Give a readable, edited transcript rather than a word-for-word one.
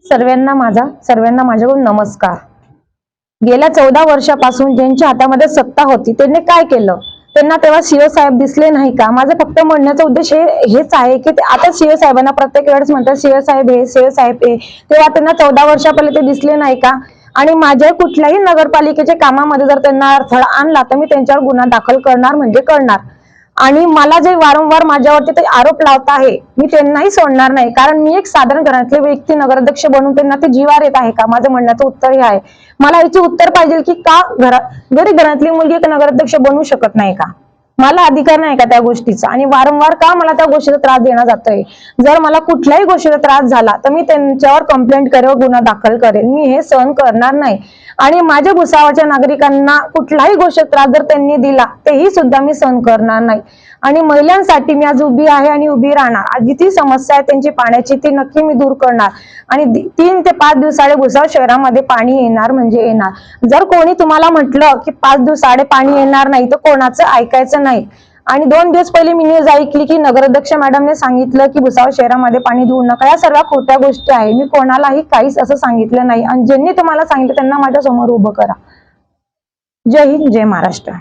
सर्वांना माझ्याकडून नमस्कार। गेल्या 14 वर्षापासून ज्यांच्या हातामध्ये सत्ता होती त्यांनी काय केलं? त्यांना तेव्हा सीओ साहेब दिसले नाही का? माझं फक्त म्हणण्याचा उद्देश हेच आहे की आता सीओ साहेबांना प्रत्येक वेळेस म्हणतात सीओ साहेब हे, सीओ साहेब हे, तेव्हा त्यांना 14 वर्षापहिले ते दिसले नाही का? आणि माझ्या कुठल्याही नगरपालिकेच्या कामामध्ये जर त्यांना अडथळा आणला तर मी त्यांच्यावर गुन्हा दाखल करणार म्हणजे करणार। आणि मला जे वारंवार माझ्यावरती ते आरोप लावत आहे मी त्यांनाही सोडणार नाही, कारण मी एक साधारण घरातली व्यक्ती नगराध्यक्ष बनून त्यांना ते जीवार येत आहे का? माझं म्हणण्याचं उत्तर हे आहे। मला याचे उत्तर पाहिजे की का गरीब घरातली मुलगी एक नगराध्यक्ष बनू शकत नाही का? मला अधिकार नाही का त्या गोष्टीचा? आणि वारंवार का मला त्या गोष्टीचा त्रास देण्यात जातोय? जर मला कुठल्याही गोष्टीचा त्रास झाला तर मी त्यांच्यावर कंप्लेंट करेन, गुन्हा दाखल करेन। मी हे सहन करणार नाही। आणि माझ्या भुसावळच्या नागरिकांना कुठलाही गोष्ट त्रास जर त्यांनी दिला तेही सुद्धा मी सहन करणार नाही। आणि महिलांसाठी मी आज उभी आहे आणि उभी राहणार। आज जी समस्या आहे त्यांची पाण्याची ती नक्की मी दूर करणार। आणि 3 ते 5 दिवसाआड भुसावळ शहरामध्ये पाणी येणार म्हणजे येणार। जर कोणी तुम्हाला म्हटलं की 5 दिवसाआड पाणी येणार नाही तर कोणाचं ऐकायचं नाही। आणि 2 दिवस पहिले मी न्यूज ऐकली की नगराध्यक्ष मॅडमने सांगितलं की भुसावळ शहरामध्ये पाणी देऊ नका। या सर्व खोट्या गोष्टी आहे। मी कोणालाही काहीच असं सांगितलं नाही। आणि ज्यांनी तुम्हाला सांगितलं त्यांना माझ्या समोर उभं करा। जय हिंद, जय महाराष्ट्र।